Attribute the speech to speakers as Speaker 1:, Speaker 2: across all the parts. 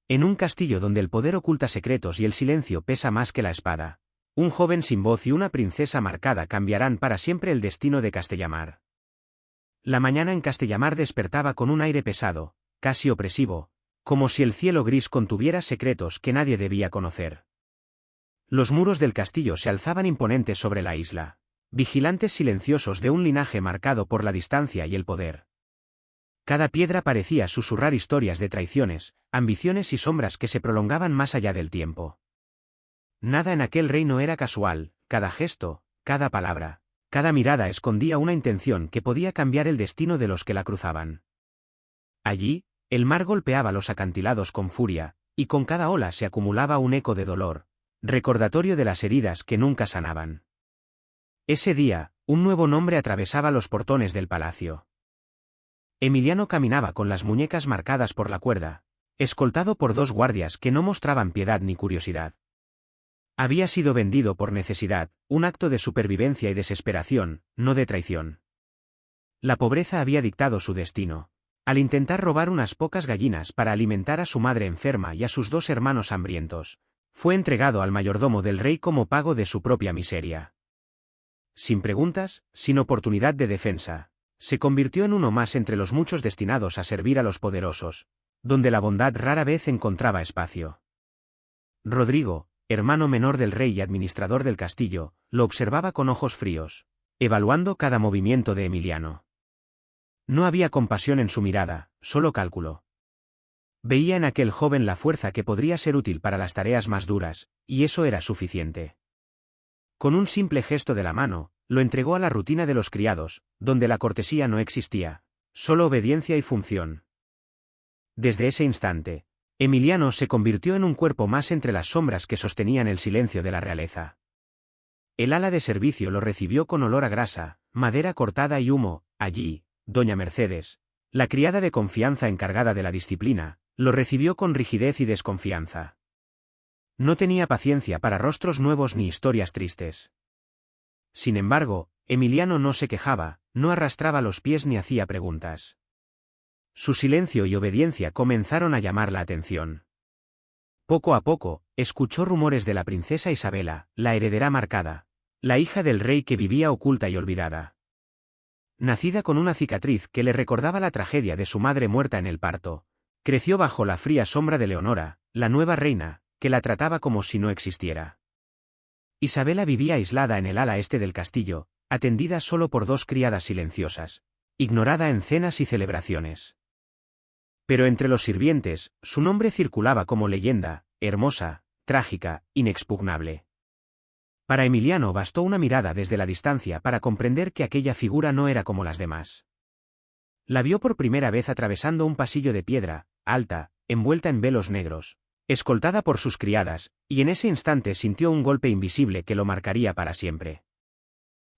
Speaker 1: En un castillo donde el poder oculta secretos y el silencio pesa más que la espada, un joven sin voz y una princesa marcada cambiarán para siempre el destino de Castellamar. La mañana en Castellamar despertaba con un aire pesado, casi opresivo, como si el cielo gris contuviera secretos que nadie debía conocer. Los muros del castillo se alzaban imponentes sobre la isla, vigilantes silenciosos de un linaje marcado por la distancia y el poder. Cada piedra parecía susurrar historias de traiciones, ambiciones y sombras que se prolongaban más allá del tiempo. Nada en aquel reino era casual, cada gesto, cada palabra, cada mirada escondía una intención que podía cambiar el destino de los que la cruzaban. Allí, el mar golpeaba los acantilados con furia, y con cada ola se acumulaba un eco de dolor, recordatorio de las heridas que nunca sanaban. Ese día, un nuevo nombre atravesaba los portones del palacio. Emiliano caminaba con las muñecas marcadas por la cuerda, escoltado por 2 guardias que no mostraban piedad ni curiosidad. Había sido vendido por necesidad, un acto de supervivencia y desesperación, no de traición. La pobreza había dictado su destino. Al intentar robar unas pocas gallinas para alimentar a su madre enferma y a sus 2 hermanos hambrientos, fue entregado al mayordomo del rey como pago de su propia miseria. Sin preguntas, sin oportunidad de defensa, se convirtió en uno más entre los muchos destinados a servir a los poderosos, donde la bondad rara vez encontraba espacio. Rodrigo, hermano menor del rey y administrador del castillo, lo observaba con ojos fríos, evaluando cada movimiento de Emiliano. No había compasión en su mirada, solo cálculo. Veía en aquel joven la fuerza que podría ser útil para las tareas más duras, y eso era suficiente. Con un simple gesto de la mano, lo entregó a la rutina de los criados, donde la cortesía no existía, solo obediencia y función. Desde ese instante, Emiliano se convirtió en un cuerpo más entre las sombras que sostenían el silencio de la realeza. El ala de servicio lo recibió con olor a grasa, madera cortada y humo. Allí, doña Mercedes, la criada de confianza encargada de la disciplina, lo recibió con rigidez y desconfianza. No tenía paciencia para rostros nuevos ni historias tristes. Sin embargo, Emiliano no se quejaba, no arrastraba los pies ni hacía preguntas. Su silencio y obediencia comenzaron a llamar la atención. Poco a poco, escuchó rumores de la princesa Isabela, la heredera marcada, la hija del rey que vivía oculta y olvidada. Nacida con una cicatriz que le recordaba la tragedia de su madre muerta en el parto, creció bajo la fría sombra de Leonora, la nueva reina, que la trataba como si no existiera. Isabela vivía aislada en el ala este del castillo, atendida solo por 2 criadas silenciosas, ignorada en cenas y celebraciones. Pero entre los sirvientes, su nombre circulaba como leyenda, hermosa, trágica, inexpugnable. Para Emiliano bastó una mirada desde la distancia para comprender que aquella figura no era como las demás. La vio por primera vez atravesando un pasillo de piedra, alta, envuelta en velos negros, escoltada por sus criadas, y en ese instante sintió un golpe invisible que lo marcaría para siempre.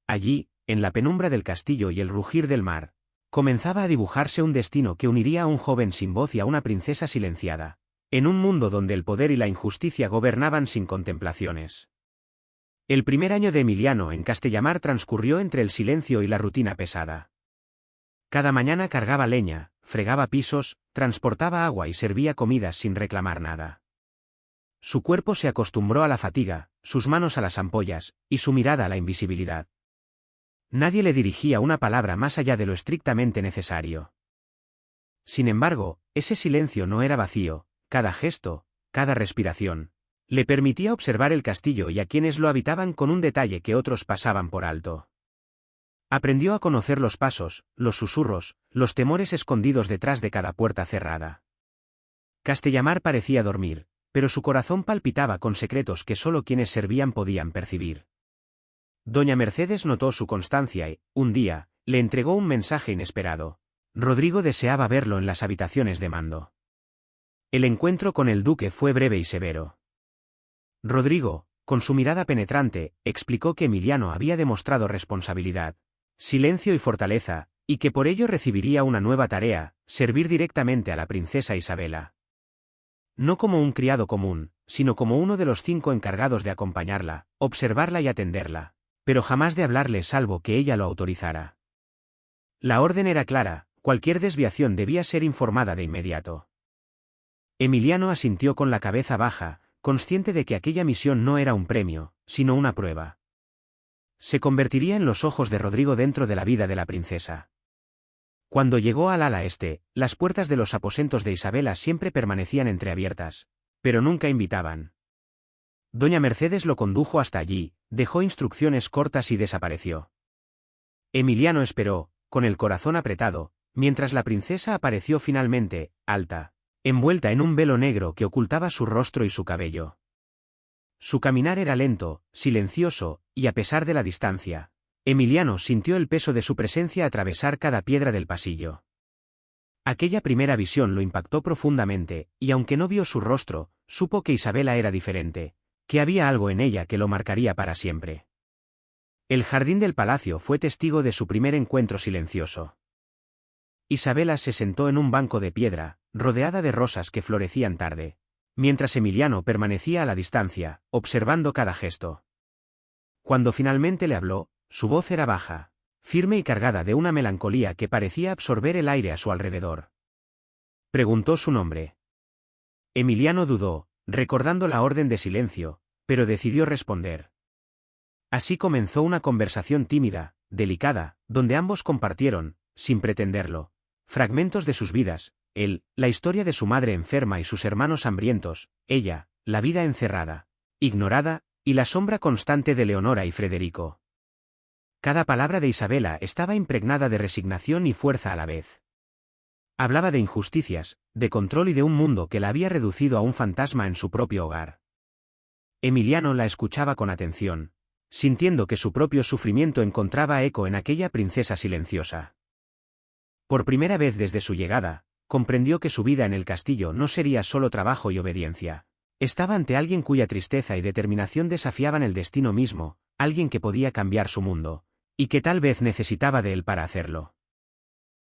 Speaker 1: Allí, en la penumbra del castillo y el rugir del mar, comenzaba a dibujarse un destino que uniría a un joven sin voz y a una princesa silenciada, en un mundo donde el poder y la injusticia gobernaban sin contemplaciones. El primer año de Emiliano en Castellamar transcurrió entre el silencio y la rutina pesada. Cada mañana cargaba leña, fregaba pisos, transportaba agua y servía comidas sin reclamar nada. Su cuerpo se acostumbró a la fatiga, sus manos a las ampollas, y su mirada a la invisibilidad. Nadie le dirigía una palabra más allá de lo estrictamente necesario. Sin embargo, ese silencio no era vacío, cada gesto, cada respiración, le permitía observar el castillo y a quienes lo habitaban con un detalle que otros pasaban por alto. Aprendió a conocer los pasos, los susurros, los temores escondidos detrás de cada puerta cerrada. Castellamar parecía dormir, pero su corazón palpitaba con secretos que solo quienes servían podían percibir. Doña Mercedes notó su constancia y, un día, le entregó un mensaje inesperado. Rodrigo deseaba verlo en las habitaciones de mando. El encuentro con el duque fue breve y severo. Rodrigo, con su mirada penetrante, explicó que Emiliano había demostrado responsabilidad, silencio y fortaleza, y que por ello recibiría una nueva tarea, servir directamente a la princesa Isabela. No como un criado común, sino como uno de los 5 encargados de acompañarla, observarla y atenderla, pero jamás de hablarle salvo que ella lo autorizara. La orden era clara, cualquier desviación debía ser informada de inmediato. Emiliano asintió con la cabeza baja, consciente de que aquella misión no era un premio, sino una prueba. Se convertiría en los ojos de Rodrigo dentro de la vida de la princesa. Cuando llegó al ala este, las puertas de los aposentos de Isabela siempre permanecían entreabiertas, pero nunca invitaban. Doña Mercedes lo condujo hasta allí, dejó instrucciones cortas y desapareció. Emiliano esperó, con el corazón apretado, mientras la princesa apareció finalmente, alta, envuelta en un velo negro que ocultaba su rostro y su cabello. Su caminar era lento, silencioso, y a pesar de la distancia, Emiliano sintió el peso de su presencia atravesar cada piedra del pasillo. Aquella primera visión lo impactó profundamente, y aunque no vio su rostro, supo que Isabela era diferente, que había algo en ella que lo marcaría para siempre. El jardín del palacio fue testigo de su primer encuentro silencioso. Isabela se sentó en un banco de piedra, rodeada de rosas que florecían tarde, mientras Emiliano permanecía a la distancia, observando cada gesto. Cuando finalmente le habló, su voz era baja, firme y cargada de una melancolía que parecía absorber el aire a su alrededor. Preguntó su nombre. Emiliano dudó, recordando la orden de silencio, pero decidió responder. Así comenzó una conversación tímida, delicada, donde ambos compartieron, sin pretenderlo, fragmentos de sus vidas, él, la historia de su madre enferma y sus hermanos hambrientos, ella, la vida encerrada, ignorada, y la sombra constante de Leonora y Federico. Cada palabra de Isabela estaba impregnada de resignación y fuerza a la vez. Hablaba de injusticias, de control y de un mundo que la había reducido a un fantasma en su propio hogar. Emiliano la escuchaba con atención, sintiendo que su propio sufrimiento encontraba eco en aquella princesa silenciosa. Por primera vez desde su llegada, comprendió que su vida en el castillo no sería solo trabajo y obediencia. Estaba ante alguien cuya tristeza y determinación desafiaban el destino mismo, alguien que podía cambiar su mundo, y que tal vez necesitaba de él para hacerlo.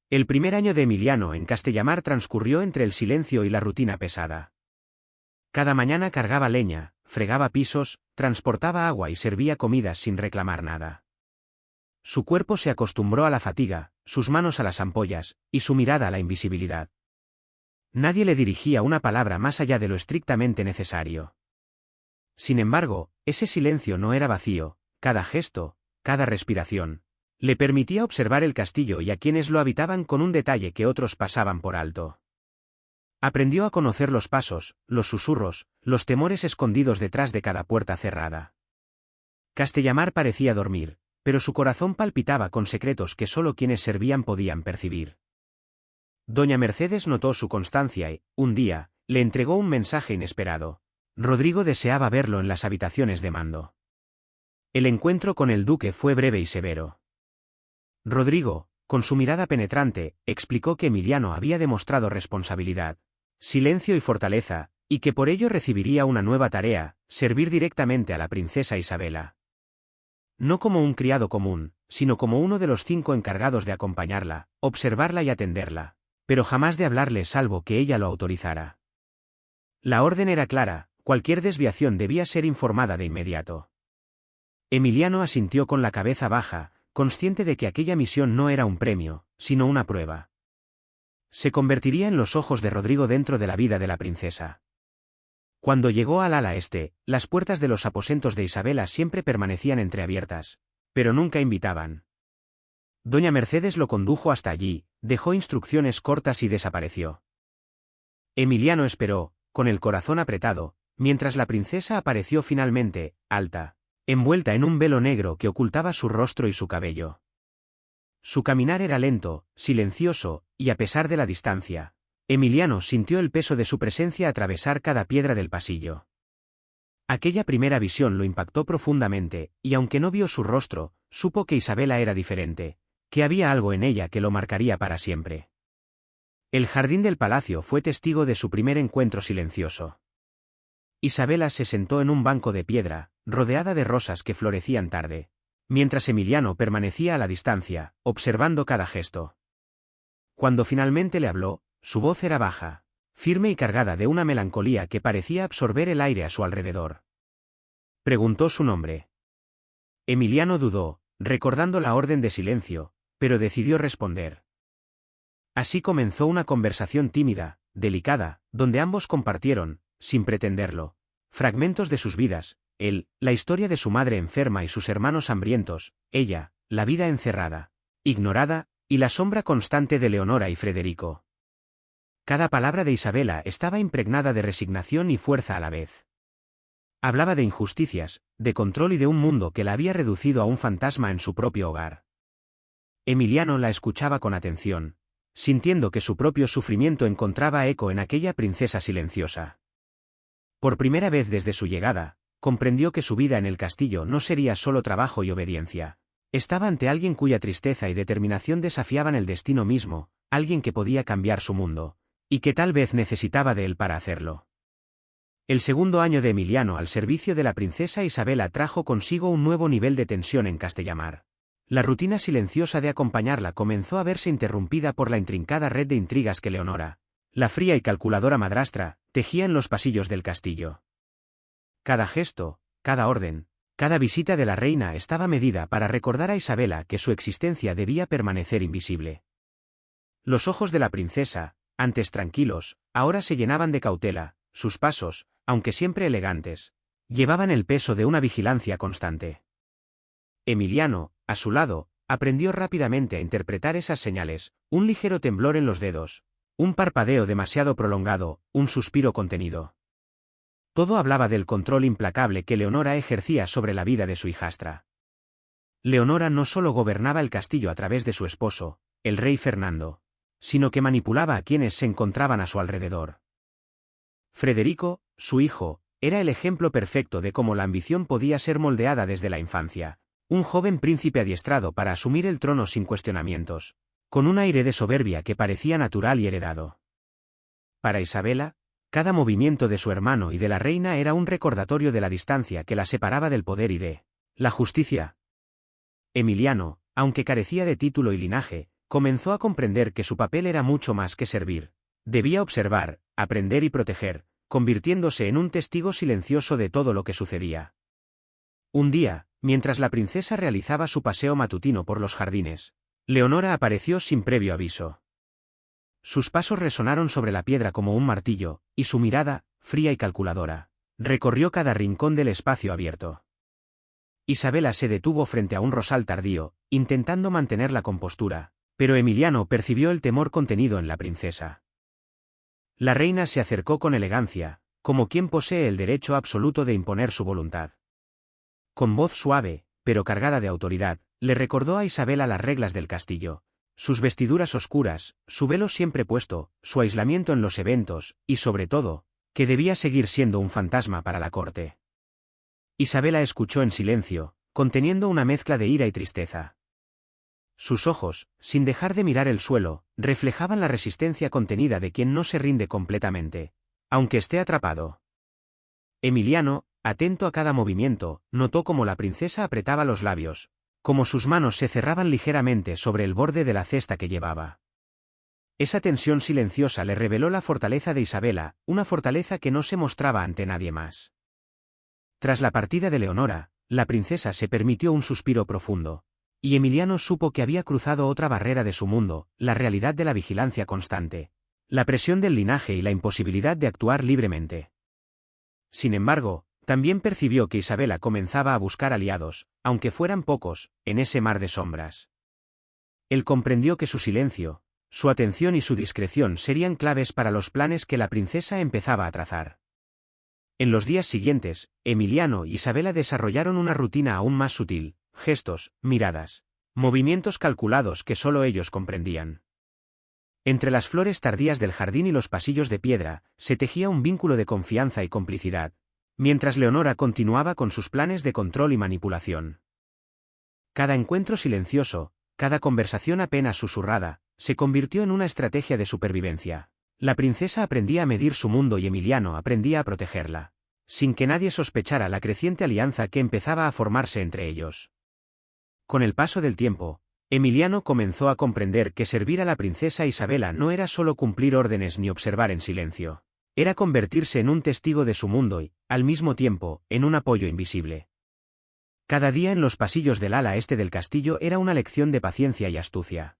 Speaker 1: El primer año de Emiliano en Castellamar transcurrió entre el silencio y la rutina pesada. Cada mañana cargaba leña, fregaba pisos, transportaba agua y servía comidas sin reclamar nada. Su cuerpo se acostumbró a la fatiga, sus manos a las ampollas, y su mirada a la invisibilidad. Nadie le dirigía una palabra más allá de lo estrictamente necesario. Sin embargo, ese silencio no era vacío, cada gesto, cada respiración, le permitía observar el castillo y a quienes lo habitaban con un detalle que otros pasaban por alto. Aprendió a conocer los pasos, los susurros, los temores escondidos detrás de cada puerta cerrada. Castellamar parecía dormir, pero su corazón palpitaba con secretos que solo quienes servían podían percibir. Doña Mercedes notó su constancia y, un día, le entregó un mensaje inesperado. Rodrigo deseaba verlo en las habitaciones de mando. El encuentro con el duque fue breve y severo. Rodrigo, con su mirada penetrante, explicó que Emiliano había demostrado responsabilidad, silencio y fortaleza, y que por ello recibiría una nueva tarea, servir directamente a la princesa Isabela. No como un criado común, sino como uno de los 5 encargados de acompañarla, observarla y atenderla, pero jamás de hablarle salvo que ella lo autorizara. La orden era clara, cualquier desviación debía ser informada de inmediato. Emiliano asintió con la cabeza baja, consciente de que aquella misión no era un premio, sino una prueba. Se convertiría en los ojos de Rodrigo dentro de la vida de la princesa. Cuando llegó al ala este, las puertas de los aposentos de Isabela siempre permanecían entreabiertas, pero nunca invitaban. Doña Mercedes lo condujo hasta allí, dejó instrucciones cortas y desapareció. Emiliano esperó, con el corazón apretado, mientras la princesa apareció finalmente, alta, envuelta en un velo negro que ocultaba su rostro y su cabello. Su caminar era lento, silencioso, y a pesar de la distancia, Emiliano sintió el peso de su presencia atravesar cada piedra del pasillo. Aquella primera visión lo impactó profundamente, y aunque no vio su rostro, supo que Isabela era diferente, que había algo en ella que lo marcaría para siempre. El jardín del palacio fue testigo de su primer encuentro silencioso. Isabela se sentó en un banco de piedra, rodeada de rosas que florecían tarde, mientras Emiliano permanecía a la distancia, observando cada gesto. Cuando finalmente le habló, su voz era baja, firme y cargada de una melancolía que parecía absorber el aire a su alrededor. Preguntó su nombre. Emiliano dudó, recordando la orden de silencio, pero decidió responder. Así comenzó una conversación tímida, delicada, donde ambos compartieron, sin pretenderlo, fragmentos de sus vidas, él, la historia de su madre enferma y sus hermanos hambrientos, ella, la vida encerrada, ignorada, y la sombra constante de Leonora y Frederico. Cada palabra de Isabela estaba impregnada de resignación y fuerza a la vez. Hablaba de injusticias, de control y de un mundo que la había reducido a un fantasma en su propio hogar. Emiliano la escuchaba con atención, sintiendo que su propio sufrimiento encontraba eco en aquella princesa silenciosa. Por primera vez desde su llegada, comprendió que su vida en el castillo no sería solo trabajo y obediencia. Estaba ante alguien cuya tristeza y determinación desafiaban el destino mismo, alguien que podía cambiar su mundo, y que tal vez necesitaba de él para hacerlo. El segundo año de Emiliano al servicio de la princesa Isabela trajo consigo un nuevo nivel de tensión en Castellamar. La rutina silenciosa de acompañarla comenzó a verse interrumpida por la intrincada red de intrigas que Leonora, la fría y calculadora madrastra, tejía en los pasillos del castillo. Cada gesto, cada orden, cada visita de la reina estaba medida para recordar a Isabela que su existencia debía permanecer invisible. Los ojos de la princesa, antes tranquilos, ahora se llenaban de cautela, sus pasos, aunque siempre elegantes, llevaban el peso de una vigilancia constante. Emiliano, a su lado, aprendió rápidamente a interpretar esas señales, un ligero temblor en los dedos, un parpadeo demasiado prolongado, un suspiro contenido. Todo hablaba del control implacable que Leonora ejercía sobre la vida de su hijastra. Leonora no solo gobernaba el castillo a través de su esposo, el rey Fernando, sino que manipulaba a quienes se encontraban a su alrededor. Frederico, su hijo, era el ejemplo perfecto de cómo la ambición podía ser moldeada desde la infancia, un joven príncipe adiestrado para asumir el trono sin cuestionamientos, con un aire de soberbia que parecía natural y heredado. Para Isabela, cada movimiento de su hermano y de la reina era un recordatorio de la distancia que la separaba del poder y de la justicia. Emiliano, aunque carecía de título y linaje, comenzó a comprender que su papel era mucho más que servir. Debía observar, aprender y proteger, convirtiéndose en un testigo silencioso de todo lo que sucedía. Un día, mientras la princesa realizaba su paseo matutino por los jardines, Leonora apareció sin previo aviso. Sus pasos resonaron sobre la piedra como un martillo, y su mirada, fría y calculadora, recorrió cada rincón del espacio abierto. Isabela se detuvo frente a un rosal tardío, intentando mantener la compostura, pero Emiliano percibió el temor contenido en la princesa. La reina se acercó con elegancia, como quien posee el derecho absoluto de imponer su voluntad. Con voz suave, pero cargada de autoridad, le recordó a Isabela las reglas del castillo, sus vestiduras oscuras, su velo siempre puesto, su aislamiento en los eventos, y sobre todo, que debía seguir siendo un fantasma para la corte. Isabela escuchó en silencio, conteniendo una mezcla de ira y tristeza. Sus ojos, sin dejar de mirar el suelo, reflejaban la resistencia contenida de quien no se rinde completamente, aunque esté atrapado. Emiliano, atento a cada movimiento, notó cómo la princesa apretaba los labios, como sus manos se cerraban ligeramente sobre el borde de la cesta que llevaba. Esa tensión silenciosa le reveló la fortaleza de Isabela, una fortaleza que no se mostraba ante nadie más. Tras la partida de Leonora, la princesa se permitió un suspiro profundo, y Emiliano supo que había cruzado otra barrera de su mundo, la realidad de la vigilancia constante, la presión del linaje y la imposibilidad de actuar libremente. Sin embargo, también percibió que Isabela comenzaba a buscar aliados, aunque fueran pocos, en ese mar de sombras. Él comprendió que su silencio, su atención y su discreción serían claves para los planes que la princesa empezaba a trazar. En los días siguientes, Emiliano y Isabela desarrollaron una rutina aún más sutil, gestos, miradas, movimientos calculados que solo ellos comprendían. Entre las flores tardías del jardín y los pasillos de piedra, se tejía un vínculo de confianza y complicidad, mientras Leonora continuaba con sus planes de control y manipulación. Cada encuentro silencioso, cada conversación apenas susurrada, se convirtió en una estrategia de supervivencia. La princesa aprendía a medir su mundo y Emiliano aprendía a protegerla, sin que nadie sospechara la creciente alianza que empezaba a formarse entre ellos. Con el paso del tiempo, Emiliano comenzó a comprender que servir a la princesa Isabela no era solo cumplir órdenes ni observar en silencio. Era convertirse en un testigo de su mundo y, al mismo tiempo, en un apoyo invisible. Cada día en los pasillos del ala este del castillo era una lección de paciencia y astucia.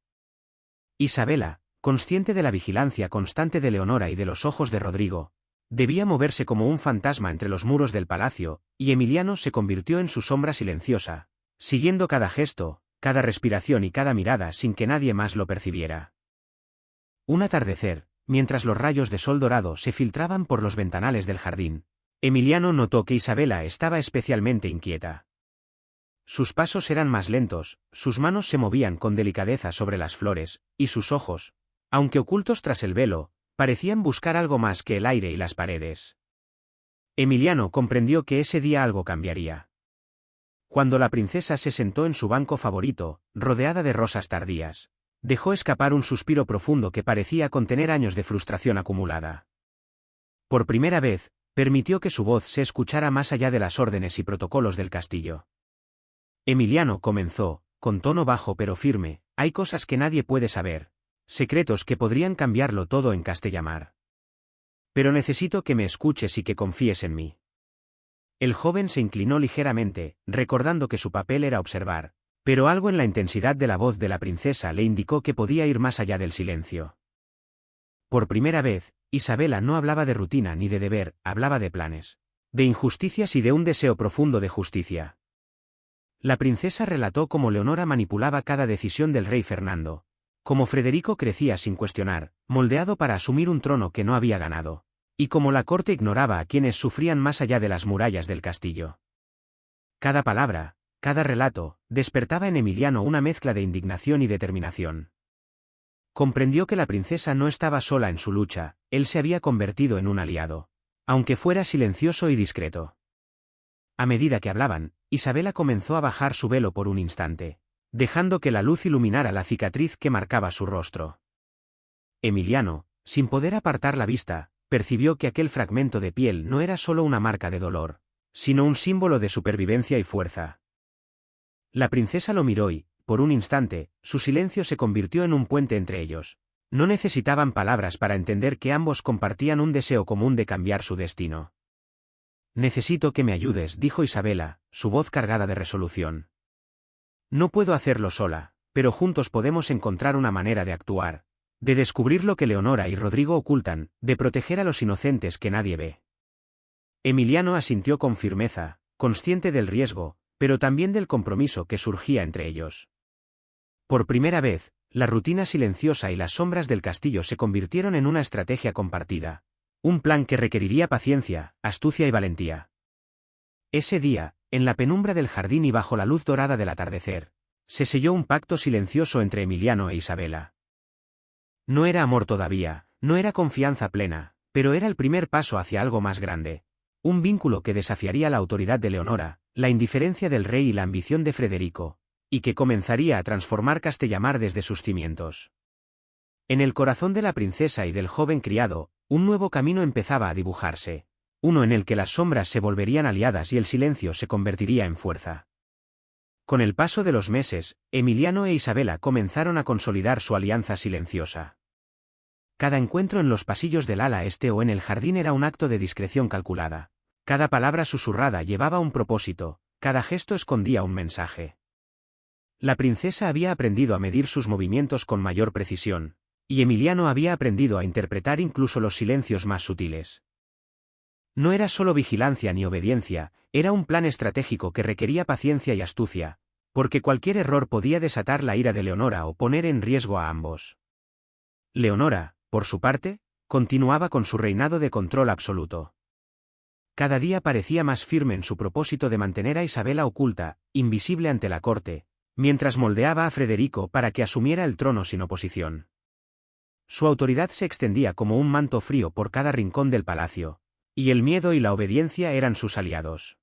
Speaker 1: Isabela, consciente de la vigilancia constante de Leonora y de los ojos de Rodrigo. Debía moverse como un fantasma entre los muros del palacio, y Emiliano se convirtió en su sombra silenciosa, siguiendo cada gesto, cada respiración y cada mirada sin que nadie más lo percibiera. Un atardecer, mientras los rayos de sol dorado se filtraban por los ventanales del jardín, Emiliano notó que Isabela estaba especialmente inquieta. Sus pasos eran más lentos, sus manos se movían con delicadeza sobre las flores, y sus ojos, aunque ocultos tras el velo, parecían buscar algo más que el aire y las paredes. Emiliano comprendió que ese día algo cambiaría. Cuando la princesa se sentó en su banco favorito, rodeada de rosas tardías, dejó escapar un suspiro profundo que parecía contener años de frustración acumulada. Por primera vez, permitió que su voz se escuchara más allá de las órdenes y protocolos del castillo. Emiliano comenzó, con tono bajo pero firme: hay cosas que nadie puede saber, secretos que podrían cambiarlo todo en Castellamar. Pero necesito que me escuches y que confíes en mí. El joven se inclinó ligeramente, recordando que su papel era observar, pero algo en la intensidad de la voz de la princesa le indicó que podía ir más allá del silencio. Por primera vez, Isabela no hablaba de rutina ni de deber, hablaba de planes, de injusticias y de un deseo profundo de justicia. La princesa relató cómo Leonora manipulaba cada decisión del rey Fernando, cómo Federico crecía sin cuestionar, moldeado para asumir un trono que no había ganado, y cómo la corte ignoraba a quienes sufrían más allá de las murallas del castillo. Cada palabra, cada relato, despertaba en Emiliano una mezcla de indignación y determinación. Comprendió que la princesa no estaba sola en su lucha, él se había convertido en un aliado, aunque fuera silencioso y discreto. A medida que hablaban, Isabela comenzó a bajar su velo por un instante, dejando que la luz iluminara la cicatriz que marcaba su rostro. Emiliano, sin poder apartar la vista, percibió que aquel fragmento de piel no era solo una marca de dolor, sino un símbolo de supervivencia y fuerza. La princesa lo miró y, por un instante, su silencio se convirtió en un puente entre ellos. No necesitaban palabras para entender que ambos compartían un deseo común de cambiar su destino. Necesito que me ayudes, dijo Isabela, su voz cargada de resolución. No puedo hacerlo sola, pero juntos podemos encontrar una manera de actuar, de descubrir lo que Leonora y Rodrigo ocultan, de proteger a los inocentes que nadie ve. Emiliano asintió con firmeza, consciente del riesgo, pero también del compromiso que surgía entre ellos. Por primera vez, la rutina silenciosa y las sombras del castillo se convirtieron en una estrategia compartida, un plan que requeriría paciencia, astucia y valentía. Ese día, en la penumbra del jardín y bajo la luz dorada del atardecer, se selló un pacto silencioso entre Emiliano e Isabela. No era amor todavía, no era confianza plena, pero era el primer paso hacia algo más grande. Un vínculo que desafiaría la autoridad de Leonora, la indiferencia del rey y la ambición de Federico, y que comenzaría a transformar Castellamar desde sus cimientos. En el corazón de la princesa y del joven criado, un nuevo camino empezaba a dibujarse, uno en el que las sombras se volverían aliadas y el silencio se convertiría en fuerza. Con el paso de los meses, Emiliano e Isabela comenzaron a consolidar su alianza silenciosa. Cada encuentro en los pasillos del ala este o en el jardín era un acto de discreción calculada. Cada palabra susurrada llevaba un propósito, cada gesto escondía un mensaje. La princesa había aprendido a medir sus movimientos con mayor precisión, y Emiliano había aprendido a interpretar incluso los silencios más sutiles. No era solo vigilancia ni obediencia, era un plan estratégico que requería paciencia y astucia, porque cualquier error podía desatar la ira de Leonora o poner en riesgo a ambos. Leonora, por su parte, continuaba con su reinado de control absoluto. Cada día parecía más firme en su propósito de mantener a Isabela oculta, invisible ante la corte, mientras moldeaba a Federico para que asumiera el trono sin oposición. Su autoridad se extendía como un manto frío por cada rincón del palacio, y el miedo y la obediencia eran sus aliados.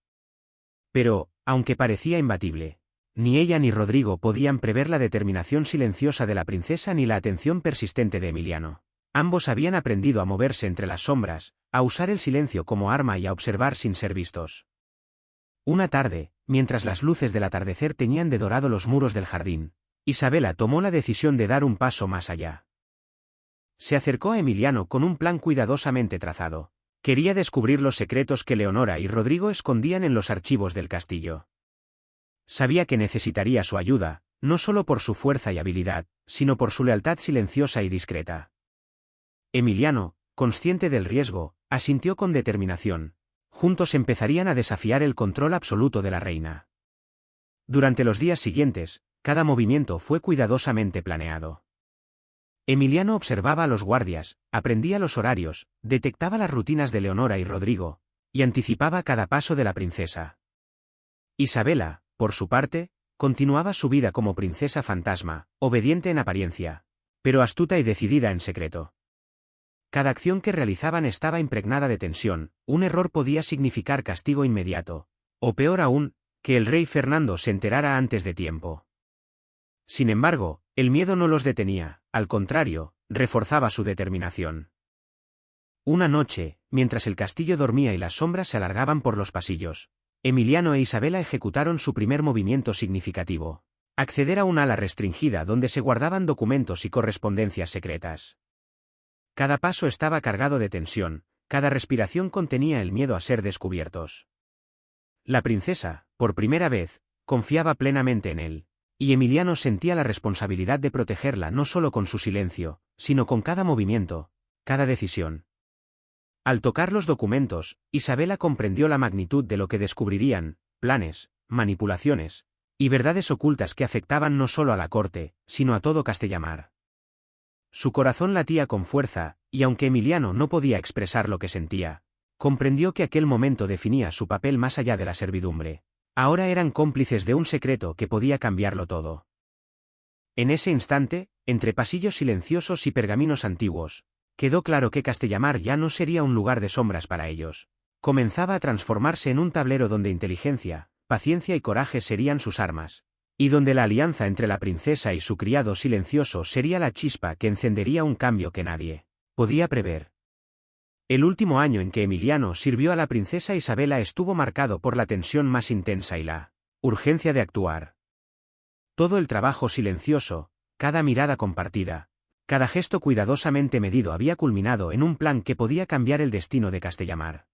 Speaker 1: Pero, aunque parecía imbatible, ni ella ni Rodrigo podían prever la determinación silenciosa de la princesa ni la atención persistente de Emiliano. Ambos habían aprendido a moverse entre las sombras, a usar el silencio como arma y a observar sin ser vistos. Una tarde, mientras las luces del atardecer teñían de dorado los muros del jardín, Isabela tomó la decisión de dar un paso más allá. Se acercó a Emiliano con un plan cuidadosamente trazado. Quería descubrir los secretos que Leonora y Rodrigo escondían en los archivos del castillo. Sabía que necesitaría su ayuda, no solo por su fuerza y habilidad, sino por su lealtad silenciosa y discreta. Emiliano, consciente del riesgo, asintió con determinación. Juntos empezarían a desafiar el control absoluto de la reina. Durante los días siguientes, cada movimiento fue cuidadosamente planeado. Emiliano observaba a los guardias, aprendía los horarios, detectaba las rutinas de Leonora y Rodrigo, y anticipaba cada paso de la princesa. Isabela, por su parte, continuaba su vida como princesa fantasma, obediente en apariencia, pero astuta y decidida en secreto. Cada acción que realizaban estaba impregnada de tensión, un error podía significar castigo inmediato, o peor aún, que el rey Fernando se enterara antes de tiempo. Sin embargo, el miedo no los detenía, al contrario, reforzaba su determinación. Una noche, mientras el castillo dormía y las sombras se alargaban por los pasillos, Emiliano e Isabela ejecutaron su primer movimiento significativo: acceder a un ala restringida donde se guardaban documentos y correspondencias secretas. Cada paso estaba cargado de tensión, cada respiración contenía el miedo a ser descubiertos. La princesa, por primera vez, confiaba plenamente en él, y Emiliano sentía la responsabilidad de protegerla no solo con su silencio, sino con cada movimiento, cada decisión. Al tocar los documentos, Isabela comprendió la magnitud de lo que descubrirían: planes, manipulaciones y verdades ocultas que afectaban no solo a la corte, sino a todo Castellamar. Su corazón latía con fuerza, y aunque Emiliano no podía expresar lo que sentía, comprendió que aquel momento definía su papel más allá de la servidumbre. Ahora eran cómplices de un secreto que podía cambiarlo todo. En ese instante, entre pasillos silenciosos y pergaminos antiguos, quedó claro que Castellamar ya no sería un lugar de sombras para ellos. Comenzaba a transformarse en un tablero donde inteligencia, paciencia y coraje serían sus armas, y donde la alianza entre la princesa y su criado silencioso sería la chispa que encendería un cambio que nadie podía prever. El último año en que Emiliano sirvió a la princesa Isabela estuvo marcado por la tensión más intensa y la urgencia de actuar. Todo el trabajo silencioso, cada mirada compartida, cada gesto cuidadosamente medido había culminado en un plan que podía cambiar el destino de Castellamar.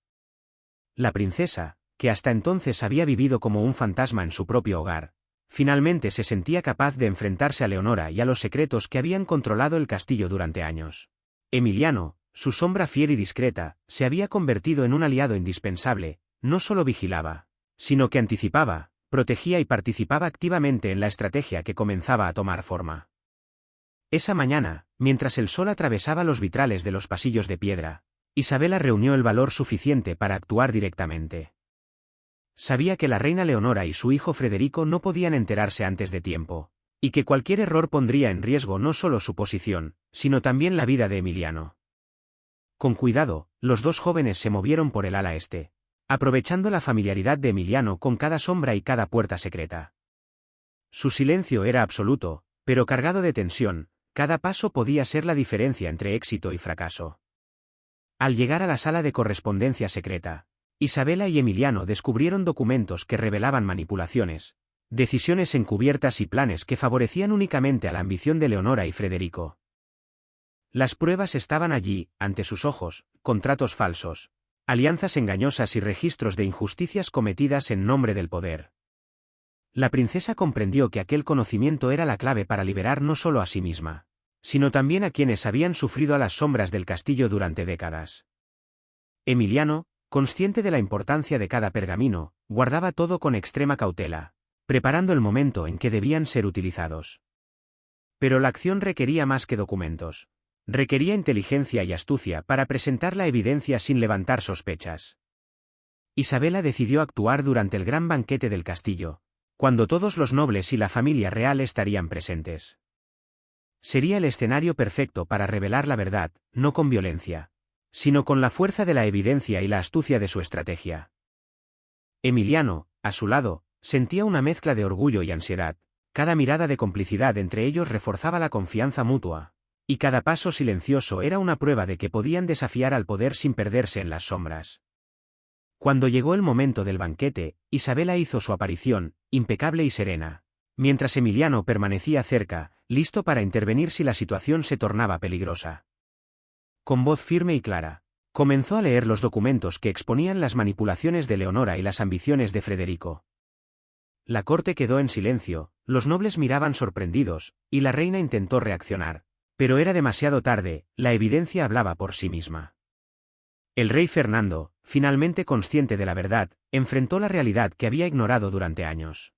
Speaker 1: La princesa, que hasta entonces había vivido como un fantasma en su propio hogar, finalmente se sentía capaz de enfrentarse a Leonora y a los secretos que habían controlado el castillo durante años. Emiliano, su sombra fiel y discreta, se había convertido en un aliado indispensable. No solo vigilaba, sino que anticipaba, protegía y participaba activamente en la estrategia que comenzaba a tomar forma. Esa mañana, mientras el sol atravesaba los vitrales de los pasillos de piedra, Isabela reunió el valor suficiente para actuar directamente. Sabía que la reina Leonora y su hijo Federico no podían enterarse antes de tiempo, y que cualquier error pondría en riesgo no solo su posición, sino también la vida de Emiliano. Con cuidado, los dos jóvenes se movieron por el ala este, aprovechando la familiaridad de Emiliano con cada sombra y cada puerta secreta. Su silencio era absoluto, pero cargado de tensión. Cada paso podía ser la diferencia entre éxito y fracaso. Al llegar a la sala de correspondencia secreta, Isabela y Emiliano descubrieron documentos que revelaban manipulaciones, decisiones encubiertas y planes que favorecían únicamente a la ambición de Leonora y Federico. Las pruebas estaban allí, ante sus ojos: contratos falsos, alianzas engañosas y registros de injusticias cometidas en nombre del poder. La princesa comprendió que aquel conocimiento era la clave para liberar no solo a sí misma, sino también a quienes habían sufrido a las sombras del castillo durante décadas. Emiliano, consciente de la importancia de cada pergamino, guardaba todo con extrema cautela, preparando el momento en que debían ser utilizados. Pero la acción requería más que documentos. Requería inteligencia y astucia para presentar la evidencia sin levantar sospechas. Isabela decidió actuar durante el gran banquete del castillo, cuando todos los nobles y la familia real estarían presentes. Sería el escenario perfecto para revelar la verdad, no con violencia, sino con la fuerza de la evidencia y la astucia de su estrategia. Emiliano, a su lado, sentía una mezcla de orgullo y ansiedad. Cada mirada de complicidad entre ellos reforzaba la confianza mutua, y cada paso silencioso era una prueba de que podían desafiar al poder sin perderse en las sombras. Cuando llegó el momento del banquete, Isabela hizo su aparición, impecable y serena, mientras Emiliano permanecía cerca, listo para intervenir si la situación se tornaba peligrosa. Con voz firme y clara, comenzó a leer los documentos que exponían las manipulaciones de Leonora y las ambiciones de Federico. La corte quedó en silencio, los nobles miraban sorprendidos, y la reina intentó reaccionar. Pero era demasiado tarde, la evidencia hablaba por sí misma. El rey Fernando, finalmente consciente de la verdad, enfrentó la realidad que había ignorado durante años.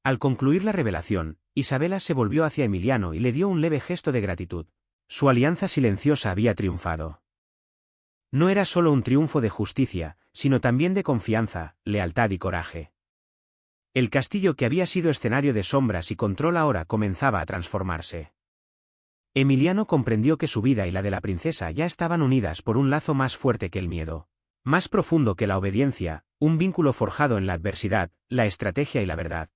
Speaker 1: Al concluir la revelación, Isabela se volvió hacia Emiliano y le dio un leve gesto de gratitud. Su alianza silenciosa había triunfado. No era solo un triunfo de justicia, sino también de confianza, lealtad y coraje. El castillo que había sido escenario de sombras y control ahora comenzaba a transformarse. Emiliano comprendió que su vida y la de la princesa ya estaban unidas por un lazo más fuerte que el miedo, más profundo que la obediencia, un vínculo forjado en la adversidad, la estrategia y la verdad.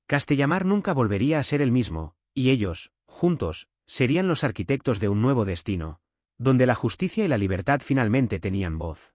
Speaker 1: Castellamar nunca volvería a ser el mismo, y ellos, juntos, serían los arquitectos de un nuevo destino, donde la justicia y la libertad finalmente tenían voz.